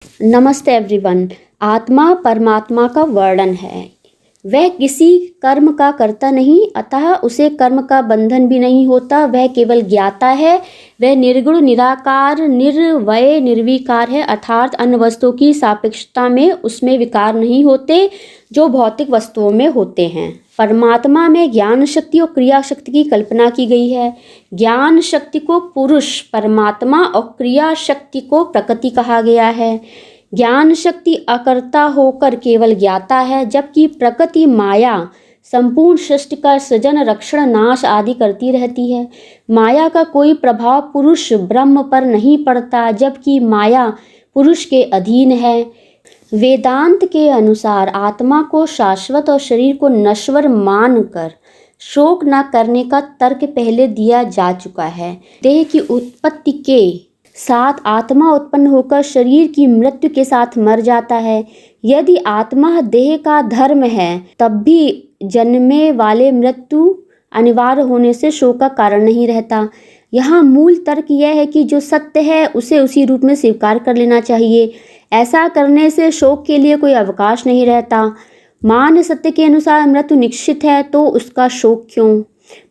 नमस्ते एवरीवन। आत्मा परमात्मा का वर्णन है। वह किसी कर्म का कर्ता नहीं, अतः उसे कर्म का बंधन भी नहीं होता। वह केवल ज्ञाता है। वह निर्गुण, निराकार, निर्वय, निर्विकार है, अर्थात अन्य वस्तुओं की सापेक्षता में उसमें विकार नहीं होते जो भौतिक वस्तुओं में होते हैं। परमात्मा में ज्ञान शक्ति और क्रिया शक्ति की कल्पना की गई है। ज्ञान शक्ति को पुरुष परमात्मा और क्रिया शक्ति को प्रकृति कहा गया है। ज्ञान शक्ति अकर्ता होकर केवल ज्ञाता है, जबकि प्रकृति माया संपूर्ण सृष्टि का सृजन, रक्षण, नाश आदि करती रहती है। माया का कोई प्रभाव पुरुष ब्रह्म पर नहीं पड़ता, जबकि माया पुरुष के अधीन है। वेदांत के अनुसार आत्मा को शाश्वत और शरीर को नश्वर मानकर शोक न करने का तर्क पहले दिया जा चुका है। देह की उत्पत्ति के साथ आत्मा उत्पन्न होकर शरीर की मृत्यु के साथ मर जाता है। यदि आत्मा देह का धर्म है, तब भी जन्मे वाले मृत्यु अनिवार्य होने से शोक का कारण नहीं रहता। यहाँ मूल तर्क यह है कि जो सत्य है उसे उसी रूप में स्वीकार कर लेना चाहिए। ऐसा करने से शोक के लिए कोई अवकाश नहीं रहता। मान सत्य के अनुसार मृत्यु निश्चित है, तो उसका शोक क्यों?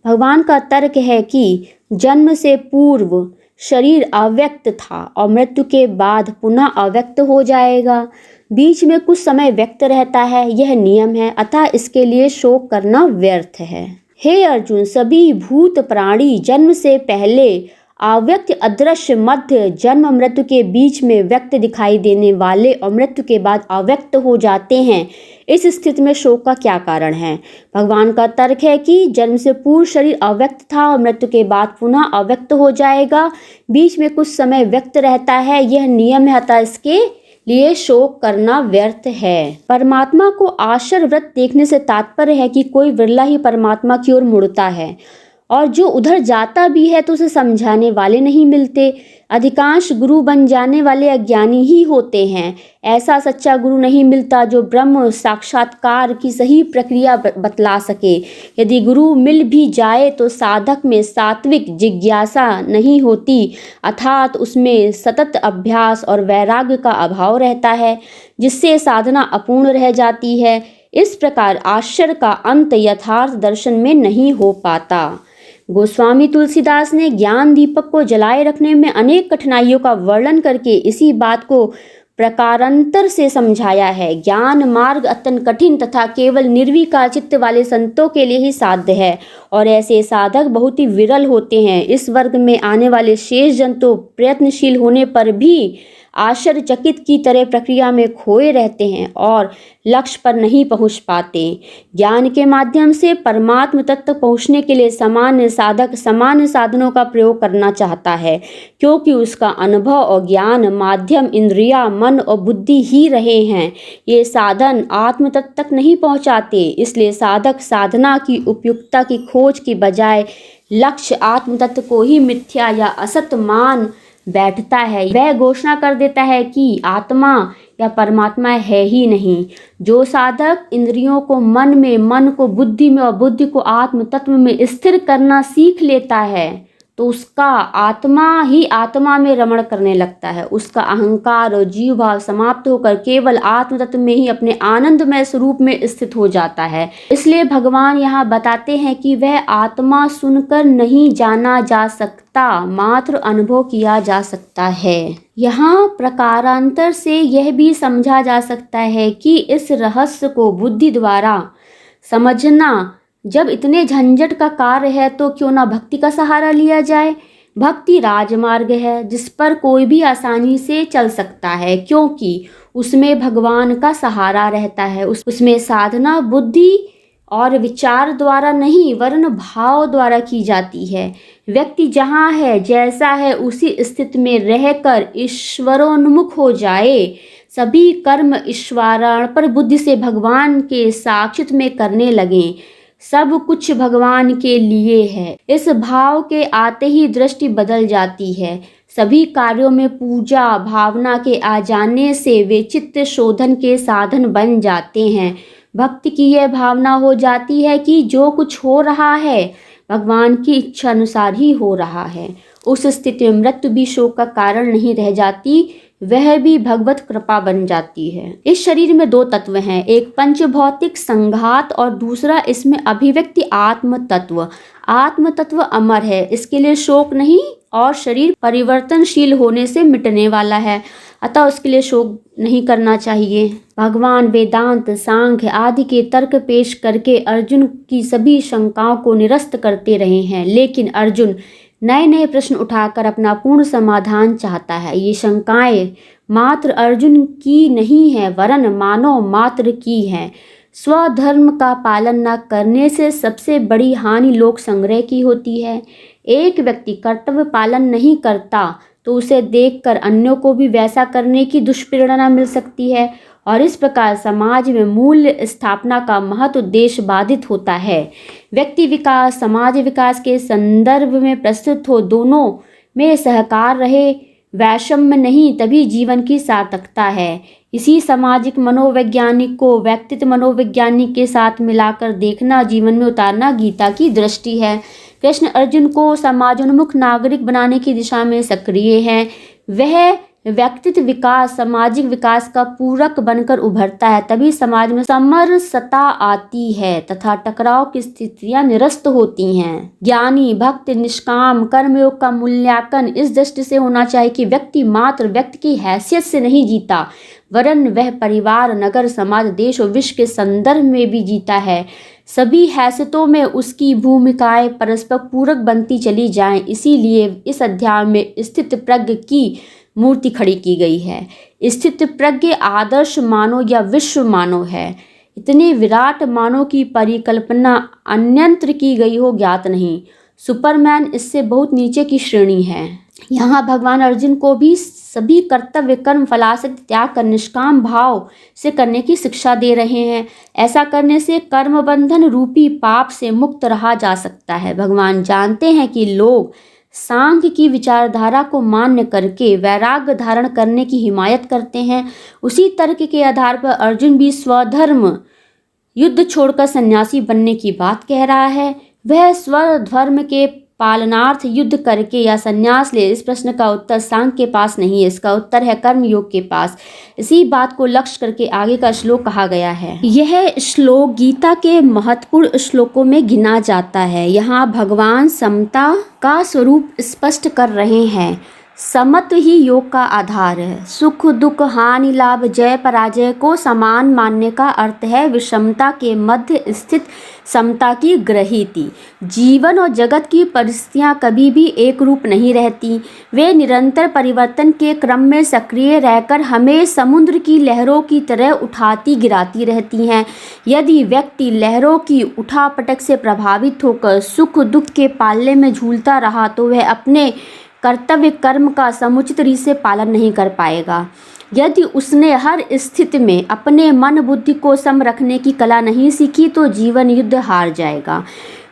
भगवान का तर्क है कि जन्म से पूर्व शरीर अव्यक्त था और मृत्यु के बाद पुनः अव्यक्त हो जाएगा। बीच में कुछ समय व्यक्त रहता है, यह नियम है, अतः इसके लिए शोक करना व्यर्थ है। हे अर्जुन, सभी भूत प्राणी जन्म से पहले अव्यक्त, अदृश्य, मध्य, जन्म मृत्यु के बीच में व्यक्त दिखाई देने वाले और मृत्यु के बाद अव्यक्त हो जाते हैं। इस स्थिति में शोक का क्या कारण है? भगवान का तर्क है कि जन्म से पूर्व शरीर अव्यक्त था और मृत्यु के बाद पुनः अव्यक्त हो जाएगा। बीच में कुछ समय व्यक्त रहता है, यह नियम है, अतः इसके लिए शोक करना व्यर्थ है। परमात्मा को आश्चर्यवृत्त देखने से तात्पर्य है कि कोई विरला ही परमात्मा की ओर मुड़ता है, और जो उधर जाता भी है तो उसे समझाने वाले नहीं मिलते। अधिकांश गुरु बन जाने वाले अज्ञानी ही होते हैं। ऐसा सच्चा गुरु नहीं मिलता जो ब्रह्म साक्षात्कार की सही प्रक्रिया बतला सके। यदि गुरु मिल भी जाए तो साधक में सात्विक जिज्ञासा नहीं होती, अर्थात उसमें सतत अभ्यास और वैराग्य का अभाव रहता है, जिससे साधना अपूर्ण रह जाती है। इस प्रकार आश्चर्य का अंत यथार्थ दर्शन में नहीं हो पाता। गोस्वामी तुलसीदास ने ज्ञान दीपक को जलाए रखने में अनेक कठिनाइयों का वर्णन करके इसी बात को प्रकारांतर से समझाया है। ज्ञान मार्ग अत्यंत कठिन तथा केवल निर्विकार चित्त वाले संतों के लिए ही साध्य है, और ऐसे साधक बहुत ही विरल होते हैं। इस वर्ग में आने वाले शेष जन तो प्रयत्नशील होने पर भी आश्चर्यचकित की तरह प्रक्रिया में खोए रहते हैं और लक्ष्य पर नहीं पहुंच पाते। ज्ञान के माध्यम से परमात्म तक पहुंचने के लिए सामान्य साधक सामान्य साधनों का प्रयोग करना चाहता है, क्योंकि उसका अनुभव और ज्ञान माध्यम इंद्रिया, मन और बुद्धि ही रहे हैं। ये साधन आत्म तक नहीं पहुंचाते, इसलिए साधक साधना की उपयुक्तता की खोज की बजाय लक्ष्य आत्म तत्व को ही मिथ्या या असत मान बैठता है। वह घोषणा कर देता है कि आत्मा या परमात्मा है ही नहीं। जो साधक इंद्रियों को मन में, मन को बुद्धि में और बुद्धि को आत्म तत्व में स्थिर करना सीख लेता है, तो उसका आत्मा ही आत्मा में रमण करने लगता है। उसका अहंकार और जीव भाव समाप्त होकर केवल आत्म तत्व में ही अपने आनंदमय स्वरूप में स्थित हो जाता है। इसलिए भगवान यहाँ बताते हैं कि वह आत्मा सुनकर नहीं जाना जा सकता, मात्र अनुभव किया जा सकता है। यहाँ प्रकारांतर से यह भी समझा जा सकता है कि इस रहस्य को बुद्धि द्वारा समझना जब इतने झंझट का कार्य है, तो क्यों ना भक्ति का सहारा लिया जाए। भक्ति राजमार्ग है जिस पर कोई भी आसानी से चल सकता है, क्योंकि उसमें भगवान का सहारा रहता है। उसमें साधना बुद्धि और विचार द्वारा नहीं, वरन भाव द्वारा की जाती है। व्यक्ति जहाँ है, जैसा है, उसी स्थिति में रहकर ईश्वरोन्मुख हो जाए, सभी कर्म ईश्वरार्पण बुद्धि से भगवान के साक्षित में करने लगे, सब कुछ भगवान के लिए है। इस भाव के आते ही दृष्टि बदल जाती है। सभी कार्यों में पूजा भावना के आ जाने से वे चित्त शोधन के साधन बन जाते हैं। भक्ति की यह भावना हो जाती है कि जो कुछ हो रहा है भगवान की इच्छा अनुसार ही हो रहा है। उस स्थिति में मृत्यु भी शोक का कारण नहीं रह जाती, वह भी भगवत कृपा बन जाती है। इस शरीर में दो तत्व हैं, एक पंचभौतिक संघात और दूसरा इसमें अभिव्यक्ति आत्म तत्व। आत्म तत्व अमर है, इसके लिए शोक नहीं, और शरीर परिवर्तनशील होने से मिटने वाला है, अतः उसके लिए शोक नहीं करना चाहिए। भगवान वेदांत, सांख्य आदि के तर्क पेश करके अर्जुन की सभी शंकाओं को निरस्त करते रहे हैं, लेकिन अर्जुन नए नए प्रश्न उठाकर अपना पूर्ण समाधान चाहता है। ये शंकाएं मात्र अर्जुन की नहीं है, वरन मानव मात्र की है। स्वधर्म का पालन न करने से सबसे बड़ी हानि लोक संग्रह की होती है। एक व्यक्ति कर्तव्य पालन नहीं करता तो उसे देखकर अन्यों को भी वैसा करने की दुष्प्रेरणा मिल सकती है, और इस प्रकार समाज में मूल्य स्थापना का महत उद्देश्य बाधित होता है। व्यक्ति विकास समाज विकास के संदर्भ में प्रस्तुत हो, दोनों में सहकार रहे, वैषम्य नहीं, तभी जीवन की सार्थकता है। इसी सामाजिक मनोवैज्ञानिक को व्यक्तित्व मनोवैज्ञानिक के साथ मिलाकर देखना, जीवन में उतारना गीता की दृष्टि है। कृष्ण अर्जुन को समाजोन्मुख नागरिक बनाने की दिशा में सक्रिय है। वह व्यक्तित्व विकास सामाजिक विकास का पूरक बनकर उभरता है, तभी समाज में समरसता आती है तथा टकराव की स्थितियां निरस्त होती हैं। ज्ञानी भक्त निष्काम कर्मयोग का मूल्यांकन इस दृष्टि से होना चाहिए कि व्यक्ति मात्र व्यक्ति की हैसियत से नहीं जीता, वरन वह परिवार, नगर, समाज, देश और विश्व के संदर्भ में भी जीता है। सभी हैसियतों में उसकी भूमिकाएं परस्पर पूरक बनती चली जाएं। इसीलिए इस अध्याय में स्थित प्रज्ञ की मूर्ति खड़ी की गई है। स्थित प्रज्ञ आदर्श मानव या विश्व मानव है। इतने विराट मानव की परिकल्पना अन्यंत्र की गई हो ज्ञात नहीं। सुपरमैन इससे बहुत नीचे की श्रेणी है। यहाँ भगवान अर्जुन को भी सभी कर्तव्य कर्म फलासक्ति त्याग कर निष्काम भाव से करने की शिक्षा दे रहे हैं। ऐसा करने से कर्म बंधन रूपी पाप से मुक्त रहा जा सकता है। भगवान जानते हैं कि लोग सांख्य की विचारधारा को मान्य करके वैराग्य धारण करने की हिमायत करते हैं। उसी तर्क के आधार पर अर्जुन भी स्वधर्म युद्ध छोड़कर सन्यासी बनने की बात कह रहा है। वह स्वधर्म के पालनार्थ युद्ध करके या संन्यास ले, इस प्रश्न का उत्तर सांख्य के पास नहीं है, इसका उत्तर है कर्म योग के पास। इसी बात को लक्ष्य करके आगे का श्लोक कहा गया है। यह श्लोक गीता के महत्वपूर्ण श्लोकों में गिना जाता है। यहाँ भगवान समता का स्वरूप स्पष्ट कर रहे हैं। समत्व ही योग का आधार है। सुख दुख हानि लाभ जय पराजय को समान मानने का अर्थ है विषमता के मध्य स्थित समता की ग्रहीति। जीवन और जगत की परिस्थितियां कभी भी एक रूप नहीं रहती, वे निरंतर परिवर्तन के क्रम में सक्रिय रहकर हमें समुद्र की लहरों की तरह उठाती गिराती रहती हैं। यदि व्यक्ति लहरों की उठापटक से प्रभावित होकर सुख दुख के पाले में झूलता रहा तो वह अपने कर्तव्य कर्म का समुचित रीति से पालन नहीं कर पाएगा। यदि उसने हर स्थिति में अपने मन बुद्धि को सम रखने की कला नहीं सीखी तो जीवन युद्ध हार जाएगा।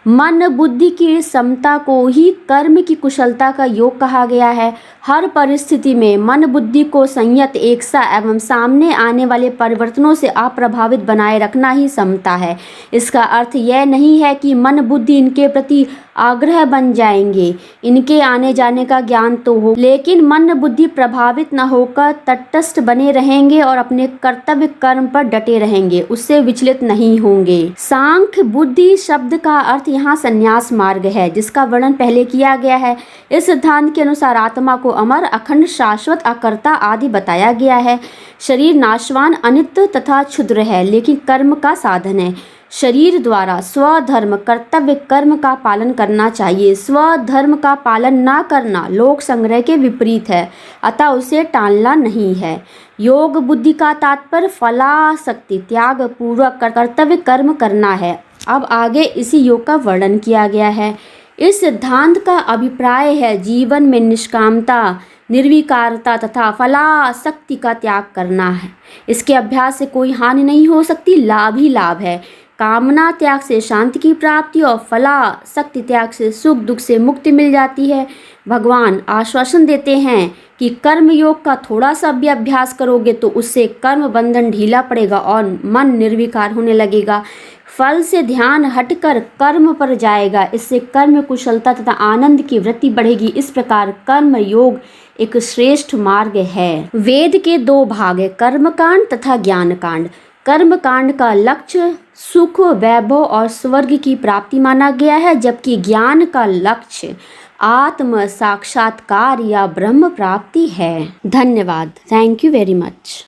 मन बुद्धि की समता को ही कर्म की कुशलता का योग कहा गया है। हर परिस्थिति में मन बुद्धि को संयत, एकसा एवं सामने आने वाले परिवर्तनों से अप्रभावित बनाए रखना ही समता है। इसका अर्थ यह नहीं है कि मन बुद्धि इनके प्रति आग्रह बन जाएंगे, इनके आने जाने का ज्ञान तो हो, लेकिन मन बुद्धि प्रभावित न होकर तटस्थ बने रहेंगे और अपने कर्तव्य कर्म पर डटे रहेंगे, उससे विचलित नहीं होंगे। सांख्य बुद्धि शब्द का अर्थ यहाँ संन्यास मार्ग है, जिसका वर्णन पहले किया गया है। इस सिद्धांत के अनुसार आत्मा को अमर, अखंड, शाश्वत, अकर्ता आदि बताया गया है। शरीर नाशवान, अनित्य तथा क्षुद्र है, लेकिन कर्म का साधन है। शरीर द्वारा स्वधर्म कर्तव्य कर्म का पालन करना चाहिए। स्वधर्म का पालन न करना लोक संग्रह के विपरीत है, अतः उसे टालना नहीं है। योग बुद्धि का तात्पर्य फलासक्ति त्याग पूर्वक कर्तव्य कर्म करना है। अब आगे इसी योग का वर्णन किया गया है। इस सिद्धांत का अभिप्राय है जीवन में निष्कामता, निर्विकारता तथा फलासक्ति का त्याग करना है। इसके अभ्यास से कोई हानि नहीं हो सकती, लाभ ही लाभ है। कामना त्याग से शांति की प्राप्ति और फलासक्ति त्याग से सुख दुख से मुक्ति मिल जाती है। भगवान आश्वासन देते हैं कि कर्म योग का थोड़ा सा भी अभ्यास करोगे तो उससे कर्म बंधन ढीला पड़ेगा और मन निर्विकार होने लगेगा। फल से ध्यान हटकर कर्म पर जाएगा, इससे कर्म कुशलता तथा आनंद की वृत्ति बढ़ेगी। इस प्रकार कर्म योग एक श्रेष्ठ मार्ग है। वेद के दो भाग है, कर्मकांड तथा ज्ञान कांड। कर्म कांड का लक्ष्य सुख, वैभव और स्वर्ग की प्राप्ति माना गया है, जबकि ज्ञान का लक्ष्य आत्म साक्षात्कार या ब्रह्म प्राप्ति है। धन्यवाद। Thank you very much.